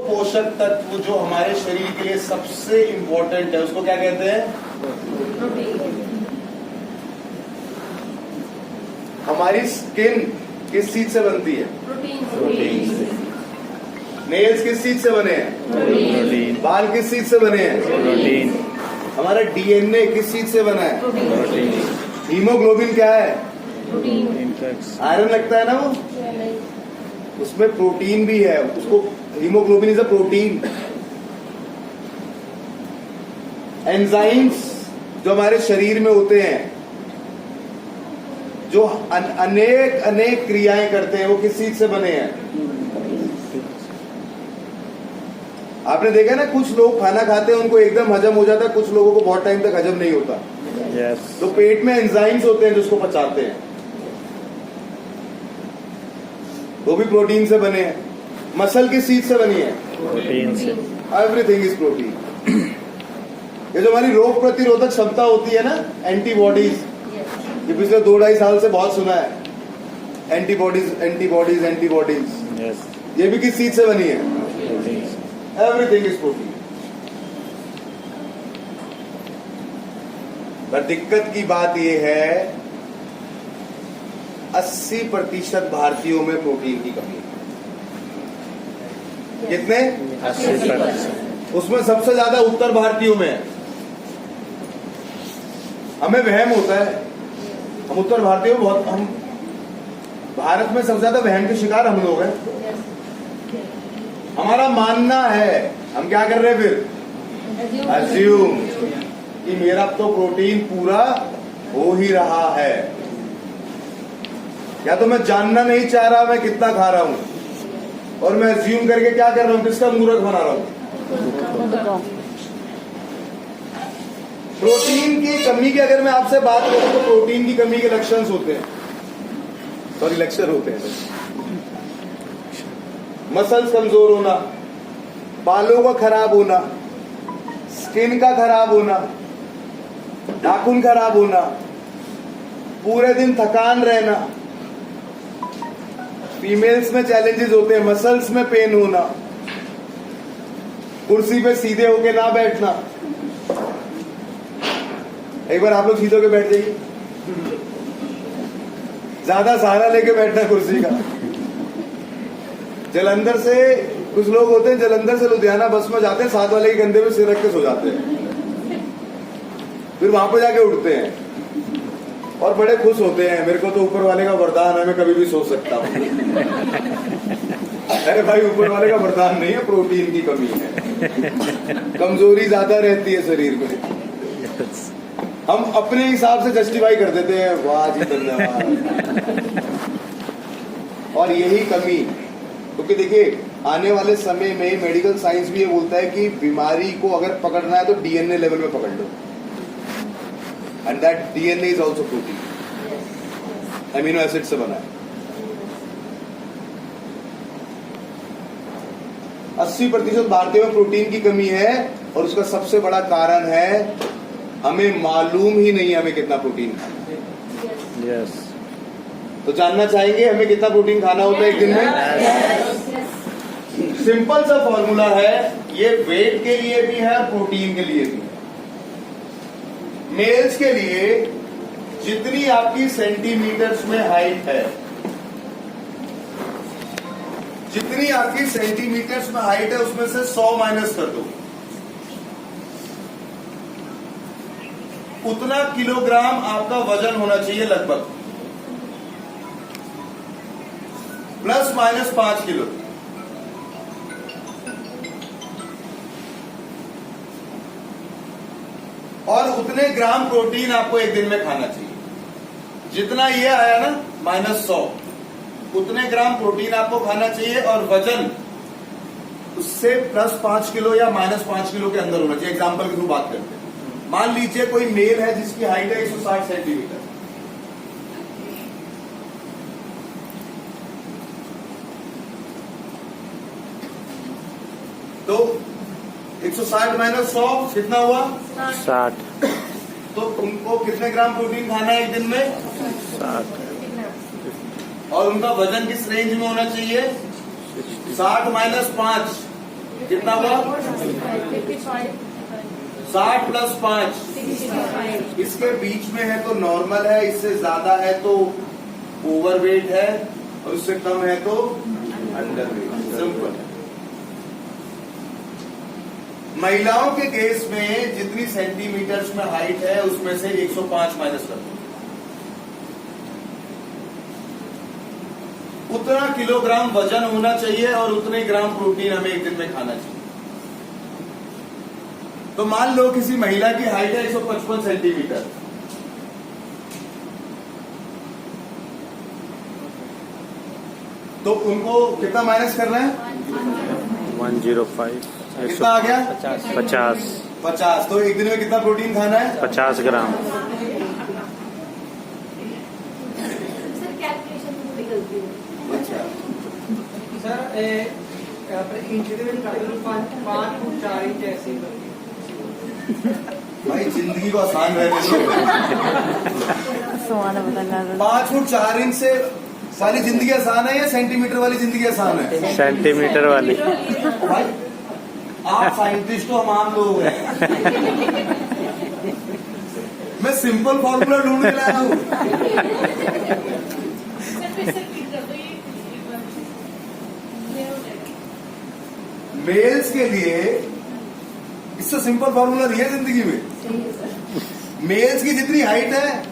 पोषक तत्व जो हमारे शरीर के लिए सबसे इंपॉर्टेंट है उसको क्या कहते हैं? हमारी स्किन किस चीज से बनती है? प्रोटीन से। नेल्स किस चीज से बने हैं? प्रोटीन। बाल किस चीज से बने हैं? प्रोटीन। हमारा डीएनए किस चीज से बना है? प्रोटीन। हीमोग्लोबिन क्या है? प्रोटीन। आयरन लगता है ना वो, उसमें प्रोटीन भी है। उसको haemoglobin is a protein. Enzymes जो हमारे शरीर में होते हैं, जो अनेक अनेक क्रियाएं करते हैं, वो किस चीज से बने हैं? आपने देखा ना, कुछ लोग खाना खाते हैं उनको एकदम हजम हो जाता है, कुछ लोगों को बहुत टाइम तक हजम नहीं होता। तो पेट में एंजाइम्स होते हैं जो उसको पचाते हैं, वो भी प्रोटीन से बने हैं। मसल किस चीज से बनी है? प्रोटीन से। Everything is protein. ये जो हमारी रोग प्रतिरोधक क्षमता होती है ना, एंटीबॉडीज, ये पिछले 2-2.5 साल से बहुत सुना है, एंटीबॉडीज एंटीबॉडीज एंटीबॉडीज। ये भी किस चीज से बनी है? Everything is protein. पर दिक्कत की बात यह है 80% भारतीयों में प्रोटीन की कमी है। कितने? 80%। उसमें सबसे ज्यादा उत्तर भारतीयों में है। हमें वहम होता है, हम उत्तर भारतीय बहुत, हम भारत में सबसे ज्यादा वहम के शिकार हम लोग हैं। हमारा मानना है, हम क्या कर रहे हैं फिर? अज्यूम कि मेरा तो प्रोटीन पूरा हो ही रहा है, या तो मैं जानना नहीं चाह रहा मैं कितना खा रहा हूं, और मैं अज्यूम करके क्या कर रहा हूं? किसका मूर्ख बना रहा हूं? प्रोटीन की कमी की अगर मैं आपसे बात करूं तो प्रोटीन की कमी के लक्षण होते हैं, सॉरी लक्षण होते हैं। मसल्स कमजोर होना, बालों का खराब होना, स्किन का खराब होना, नाखून खराब होना, पूरे दिन थकान रहना, फीमेल्स में चैलेंजेस होते हैं, मसल्स में पेन होना, कुर्सी पे सीधे होके ना बैठना। एक बार आप लोग सीधे होके बैठ जाइए, ज्यादा सहारा लेके बैठना कुर्सी का। जलंधर से कुछ लोग होते हैं, जलंधर से लुधियाना बस में जाते हैं, साथ वाले के कंधे पे सिर रख के सो जाते हैं, फिर वहां पे जाके उठते हैं और बड़े खुश होते हैं, मेरे को तो ऊपर वाले का वरदान है, मैं कभी भी सो सकता हूँ। अरे भाई, ऊपर वाले का वरदान नहीं है, प्रोटीन की कमी है, कमजोरी ज्यादा रहती है शरीर में। हम अपने हिसाब से जस्टिफाई कर देते हैं, वाह जी धन्यवाद। और यही कमी, क्योंकि देखिए आने वाले समय में मेडिकल साइंस भी ये बोलता है कि बीमारी को अगर पकड़ना है तो डीएनए लेवल में पकड़ लो, and that DNA is also protein, amino acid से बना है। 80% भारतीयों में प्रोटीन की कमी है, और उसका सबसे बड़ा कारण है हमें मालूम ही नहीं है हमें कितना प्रोटीन खाना है। तो जानना चाहेंगे हमें कितना प्रोटीन खाना होता है एक दिन में? सिंपल सा फॉर्मूला है, ये वेट के लिए भी है और प्रोटीन के लिए भी है। मेल्स के लिए जितनी आपकी सेंटीमीटर्स में हाइट है, जितनी आपकी सेंटीमीटर्स में हाइट है उसमें से 100 माइनस कर दो, उतना किलोग्राम आपका वजन होना चाहिए लगभग, प्लस माइनस 5 किलो। और उतने ग्राम प्रोटीन आपको एक दिन में खाना चाहिए। जितना ये आया ना -100, उतने ग्राम प्रोटीन आपको खाना चाहिए, और वजन उससे +5 किलो या -5 किलो के अंदर होना चाहिए। एग्जाम्पल के थ्रू बात करते हैं। मान लीजिए कोई मेल है जिसकी हाइट है 160 सेंटीमीटर, तो 160 माइनस 100 कितना हुआ? 60। तो उनको कितने ग्राम प्रोटीन खाना है एक दिन में? 60। और उनका वजन किस रेंज में होना चाहिए? 60 माइनस 5 कितना हुआ? 60 प्लस 5, इसके बीच में है तो नॉर्मल है, इससे ज्यादा है तो ओवरवेट है, और उससे कम है तो अंडरवेट। सिंपल। महिलाओं के केस में जितनी सेंटीमीटर्स में हाइट है उसमें से 105 माइनस कर दो, उतना किलोग्राम वजन होना चाहिए और उतने ग्राम प्रोटीन हमें एक दिन में खाना चाहिए। तो मान लो किसी महिला की हाइट है 155 सेंटीमीटर, तो उनको कितना माइनस करना है? 105। कितना आ गया? 50। तो एक दिन में कितना प्रोटीन खाना है? 50 ग्राम। अच्छा सर इंच ਦੇ ਵਿੱਚ ਕੱਢ ਲਓ 5 ਫੁੱਟ 4 ਇੰਚ ऐसे भाई, जिंदगी को आसान रहने दो। 5 फुट 4 इंच से सारी जिंदगी आसान है या सेंटीमीटर वाली जिंदगी आसान है? सेंटीमीटर वाली। भाई आप साइंटिस्ट हो, हम आम लोग हैं। मैं सिंपल फॉर्मूला ढूंढ के लाया हूँ। मेल्स के लिए इससे सिंपल फॉर्मूला नहीं है जिंदगी में। मेल्स की जितनी हाइट है,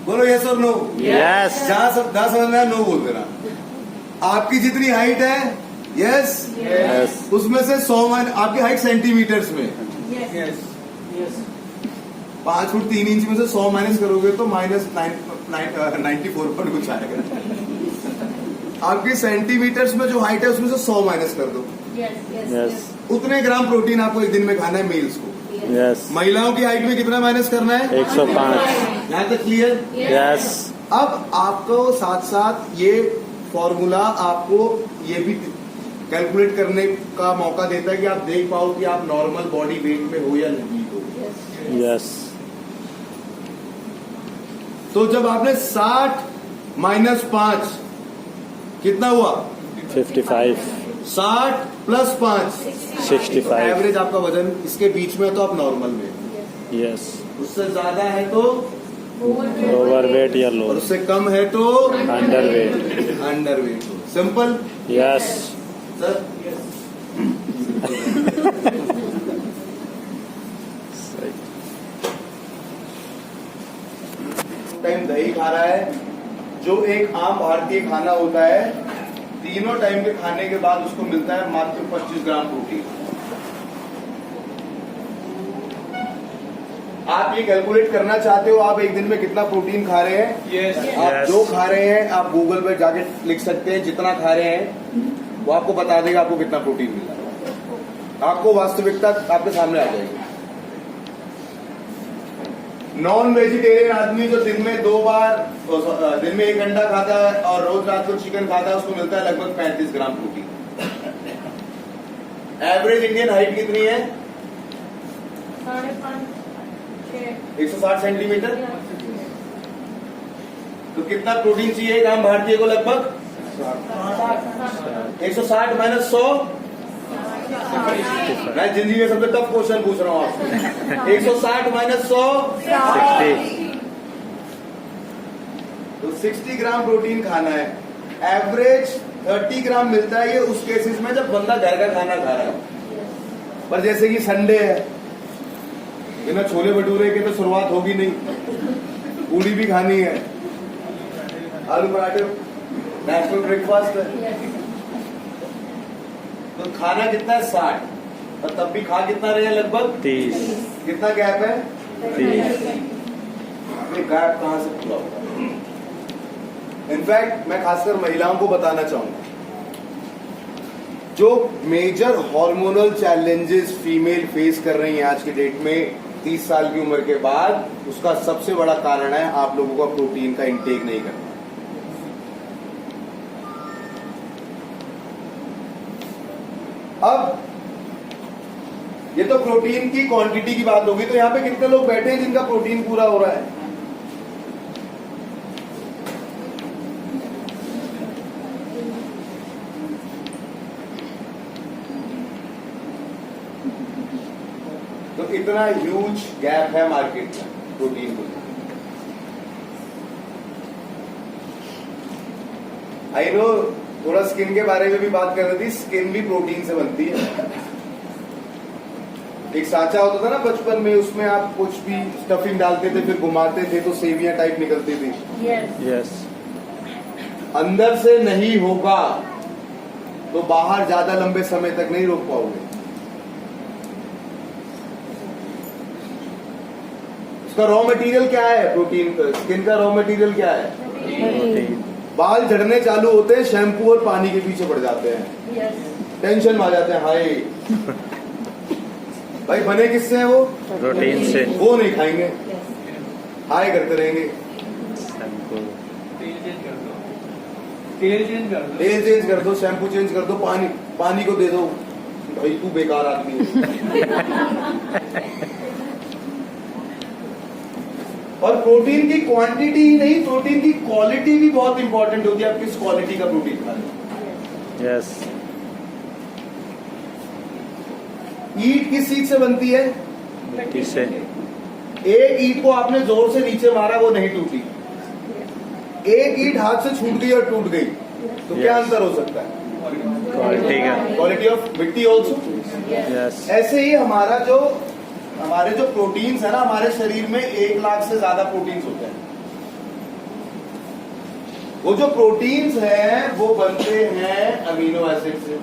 बोलो यस और नो। यस। जहां समझ में आया नो बोल देना। आपकी जितनी हाइट है, यस, उसमें से 100 आपकी हाइट सेंटीमीटर्स में, 5 फुट 3 इंच में से 100 माइनस करोगे तो -94 पर कुछ आएगा। आपकी सेंटीमीटर्स में जो हाइट है उसमें से 100 माइनस कर दो, यस। उतने ग्राम प्रोटीन आपको एक दिन में खाना है मेल्स को। यस। महिलाओं की हाइट में कितना माइनस करना है? 105। यहाँ तक क्लियर? यस। अब आपको साथ साथ ये फॉर्मूला आपको ये भी कैलकुलेट करने का मौका देता है कि आप देख पाओ कि आप नॉर्मल बॉडी वेट में हो या नहीं हो। यस। तो जब आपने 60 माइनस 5 कितना हुआ? 55। 60 प्लस 5 65। एवरेज आपका वजन इसके बीच में है तो आप नॉर्मल में, यस। उससे ज्यादा है तो ओवरवेट या और लो। उससे कम है तो underweight. Underweight. Simple yes. Sir. Time दही खा रहा है, जो एक आम भारतीय खाना होता है, तीनों टाइम के खाने के बाद उसको मिलता है मात्र 25 ग्राम प्रोटीन। आप ये कैलकुलेट करना चाहते हो आप एक दिन में कितना प्रोटीन खा रहे हैं? Yes. आप जो खा रहे हैं आप गूगल पे जाके लिख सकते हैं, जितना खा रहे हैं वो आपको बता देगा आपको कितना प्रोटीन मिला है। आपको वास्तविकता आपके सामने आ जाएगी। नॉन वेजिटेरियन आदमी जो दिन में 2 बार, दिन में 1 अंडा खाता है और रोज रात को चिकन खाता है, उसको मिलता है लगभग 35 gram protein. Average Indian height कितनी है? 160 सेंटीमीटर। तो कितना प्रोटीन चाहिए एक आम भारतीय को? लगभग 160 माइनस 100। मैं जिंदगी में सबसे टफ क्वेश्चन पूछ रहा हूँ आपसे। 160 माइनस 100 60। तो 60 ग्राम प्रोटीन खाना है। एवरेज 30 ग्राम मिलता है ये उस केसेस में जब बंदा घर का खाना खा रहा है। पर जैसे कि संडे है, बिना छोले भटूरे के तो शुरुआत होगी नहीं, पूरी भी खानी है, आलू पराठे नेशनल ब्रेकफास्ट है, तो खाना कितना है? 60, और तब भी खा कितना रहे हैं? लगभग 30। कितना गैप है? 30। ये गैप कहां से पूरा होगा? इनफैक्ट मैं खासकर महिलाओं को बताना चाहूंगा, जो major hormonal challenges female face कर रही हैं आज की डेट में 30 साल की उम्र के बाद, उसका सबसे बड़ा कारण है आप लोगों का प्रोटीन का इंटेक नहीं करना। अब ये तो प्रोटीन की क्वांटिटी की बात होगी, तो यहां पे कितने लोग बैठे हैं जिनका प्रोटीन पूरा हो रहा है? तो इतना ह्यूज गैप है मार्केट में प्रोटीन को। आई नो थोड़ा स्किन के बारे में भी बात कर रही थी, स्किन भी प्रोटीन से बनती है। एक सांचा होता था ना बचपन में, उसमें आप कुछ भी स्टफिंग डालते थे, फिर घुमाते थे तो सेवियां टाइप निकलती थी। यस। अंदर से नहीं होगा तो बाहर ज्यादा लंबे समय तक नहीं रोक पाओगे। उसका रॉ मटेरियल क्या है? प्रोटीन का। स्किन का रॉ मटेरियल क्या है? प्रोटीन। बाल झड़ने चालू होते हैं, शैम्पू और पानी के पीछे पड़ जाते हैं, टेंशन में आ जाते हैं, हाय भाई बने किससे हैं वो? प्रोटीन से। वो नहीं खाएंगे, हाय करते रहेंगे। शैम्पू। तेल चेंज कर दो, तेल चेंज कर दो, शैम्पू चेंज कर दो, पानी को दे दो, भाई तू बेकार आदमी है। और प्रोटीन की क्वांटिटी ही नहीं, प्रोटीन की क्वालिटी भी बहुत इंपॉर्टेंट होती है। आप किस क्वालिटी का प्रोटीन खा रहे हो? यस। ईट किस चीज से बनती है? मिट्टी से। एक ईट को आपने जोर से नीचे मारा, वो नहीं टूटी। एक ईट हाथ से छूट गई और टूट गई, तो क्या Yes. अंतर हो सकता है? क्वालिटी का। क्वालिटी ऑफ मिट्टी ऑल्सो। यस। ऐसे ही हमारे जो प्रोटीन्स है ना, हमारे शरीर में 1 लाख से ज्यादा प्रोटीन्स होते हैं। वो जो प्रोटीन्स हैं वो बनते हैं अमीनो एसिड से।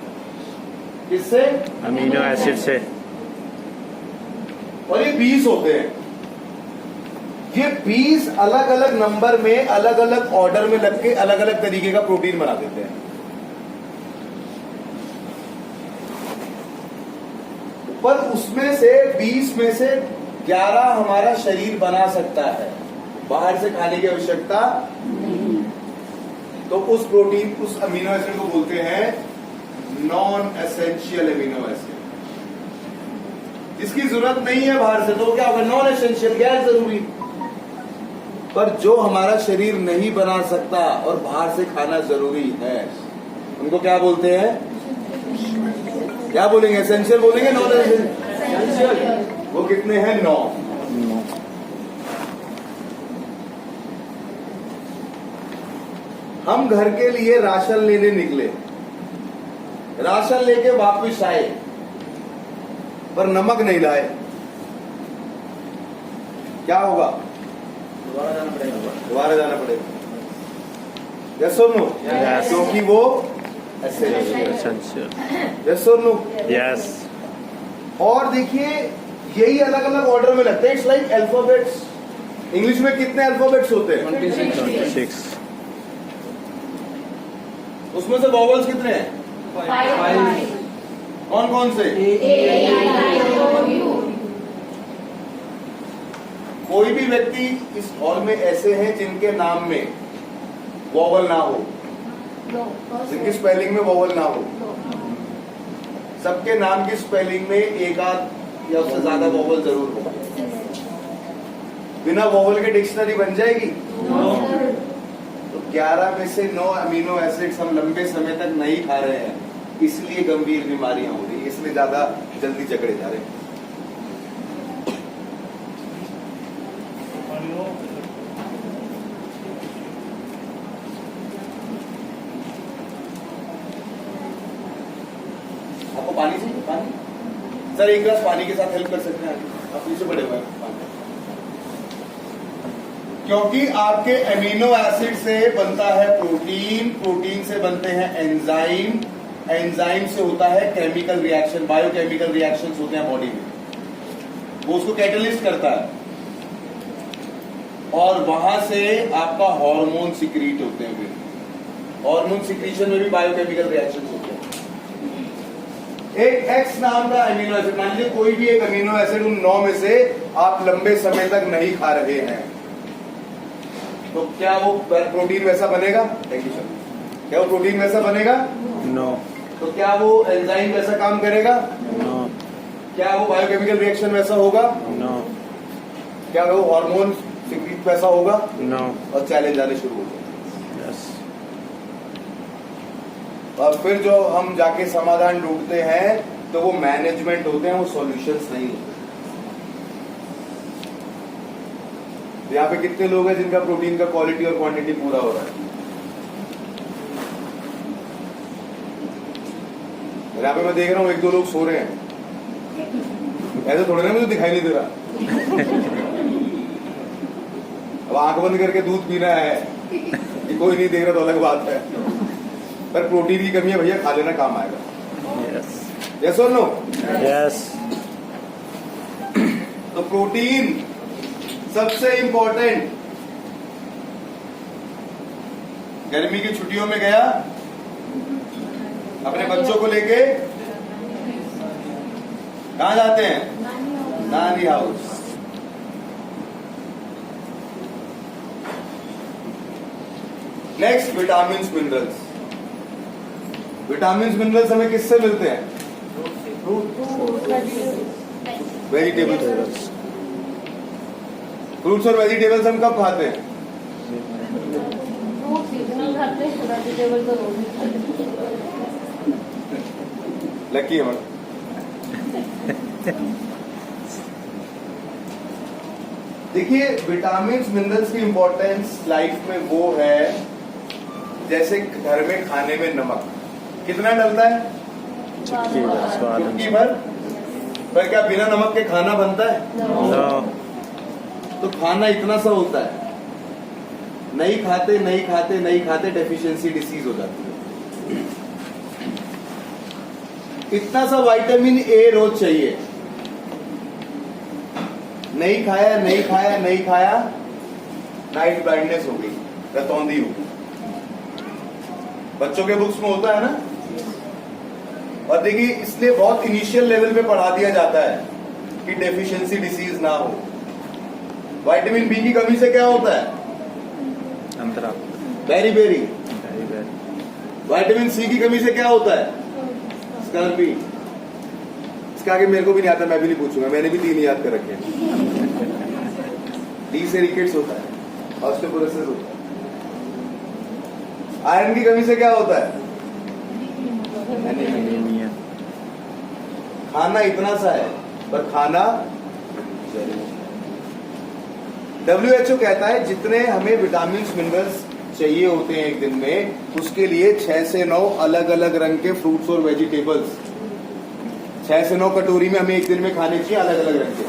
किससे? अमीनो एसिड से। और ये 20 होते हैं। ये 20 अलग अलग नंबर में, अलग अलग ऑर्डर में लग के अलग अलग तरीके का प्रोटीन बना देते हैं। पर उसमें से 20 में से 11 हमारा शरीर बना सकता है, बाहर से खाने की आवश्यकता नहीं। तो उस प्रोटीन, उस अमीनो एसिड को बोलते हैं नॉन एसेंशियल अमीनो एसिड, जिसकी जरूरत नहीं है बाहर से। तो क्या होगा? नॉन एसेंशियल, गैर जरूरी। पर जो हमारा शरीर नहीं बना सकता और बाहर से खाना जरूरी है, उनको क्या बोलते हैं? क्या बोलेंगे? एसेंशियल बोलेंगे, नॉन एसेंशियल? वो कितने हैं? 9। हम घर के लिए राशन लेने निकले, राशन लेके वापस आए, पर नमक नहीं लाए, क्या होगा? दोबारा जाना पड़ेगा। यस और नो? Yes. क्योंकि वो एसेंशियल। एसेंशियल। यस और नो? यस। और देखिए यही अलग अलग ऑर्डर में लगते हैं। It's like alphabets. इंग्लिश में कितने अल्फाबेट्स होते हैं? 26। उसमें से वॉवल्स कितने हैं? 5 कौन कौन से? कोई भी व्यक्ति इस हॉल में ऐसे हैं जिनके नाम में वॉवल ना हो, जिनकी स्पेलिंग में वॉवल ना हो? सबके नाम की स्पेलिंग में एक आध या उससे ज्यादा वॉवल जरूर होगा। बिना वॉवल के डिक्शनरी बन जाएगी? तो 11 में से 9 अमीनो एसिड्स हम लंबे समय तक नहीं खा रहे हैं, इसलिए गंभीर बीमारियां हो रही है, इसलिए ज्यादा जल्दी जकड़े जा रहे हैं। आपको पानी चाहिए? पानी सर, एक गिलास पानी के साथ हेल्प कर सकते हैं आप? नीचे पड़े हुए हैं। क्योंकि आपके एमिनो एसिड से बनता है प्रोटीन, प्रोटीन से बनते हैं एंजाइम, एंजाइम से होता है केमिकल रिएक्शन, बायोकेमिकल रिएक्शंस होते हैं बॉडी में, वो उसको कैटलिस्ट करता है, और वहां से आपका हार्मोन सिक्रीट होते हैं। हार्मोन सिक्रीशन में भी बायोकेमिकल रिएक्शंस होते हैं। एक एक्स नाम का अमीनो एसिड, मान लीजिए कोई भी एक अमीनो एसिड उन 9 में से आप लंबे समय तक नहीं खा रहे हैं, तो क्या वो प्रोटीन वैसा बनेगा? Thank you sir. क्या वो प्रोटीन वैसा बनेगा? नो। तो क्या वो एंजाइम वैसा काम करेगा? नो। क्या वो बायोकेमिकल रिएक्शन वैसा होगा? नो। क्या वो हार्मोन सिक्रीट वैसा होगा? नो। और चैलेंज आने शुरू हो जाए। यस। और फिर जो हम जाके समाधान ढूंढते हैं तो वो मैनेजमेंट होते हैं, वो सॉल्यूशंस नहीं होते। यहाँ पे कितने लोग हैं जिनका प्रोटीन का क्वालिटी और क्वांटिटी पूरा हो रहा है? यहाँ पे मैं देख रहा हूँ 1-2 लोग सो रहे हैं, ऐसे थोड़े ना मुझे दिखाई नहीं दे रहा। अब आंख बंद करके दूध पीना है कि कोई नहीं देख रहा तो अलग बात है, पर प्रोटीन की कमी है भैया, खा लेना, काम आएगा। Yes. यस और नो? Yes. तो प्रोटीन सबसे इंपॉर्टेंट। गर्मी की छुट्टियों में गया अपने बच्चों को लेके, कहां जाते हैं? नानी house. Next, vitamins minerals. Vitamins minerals हमें किससे मिलते हैं? वेजिटेबल्स। फ्रूट्स और वेजिटेबल्स हम कब खाते हैं? लकी है मैडम। देखिए, विटामिन्स मिनरल्स की इंपॉर्टेंस लाइफ में वो है जैसे घर में खाने में नमक कितना डलता है? चुटकी भर, स्वाद चुटकी भर। पर क्या बिना नमक के खाना बनता है? No. तो खाना इतना सा होता है, नहीं खाते नहीं खाते नहीं खाते डेफिशिएंसी डिसीज हो जाती है। इतना सा विटामिन ए रोज चाहिए, नहीं खाया नहीं खाया नहीं खाया, नाइट ब्लाइंडनेस हो गई, रतौंधी हो गई। बच्चों के बुक्स में होता है ना। और देखिए, इसलिए बहुत इनिशियल लेवल पे पढ़ा दिया जाता है कि डेफिशिएंसी डिसीज ना हो। विटामिन बी की कमी से क्या होता है? Antara. Beriberi. Very bad. Vitamin C की कमी से क्या होता है? स्कर्वी। इसके आगे मेरे को भी नहीं आता, मैं भी नहीं पूछूंगा, मैंने भी 3 याद कर रखे हैं। डी से रिकेट्स होता है, ऑस्टियोपोरोसिस होता है। आयरन की कमी से क्या होता है? Anemia. खाना इतना सा है, पर खाना WHO कहता है जितने हमें विटामिन मिनरल्स चाहिए होते हैं एक दिन में, उसके लिए 6 से 9 अलग अलग रंग के फ्रूट्स और वेजिटेबल्स 6 से 9 कटोरी में हमें एक दिन में खाने चाहिए, अलग अलग रंग के।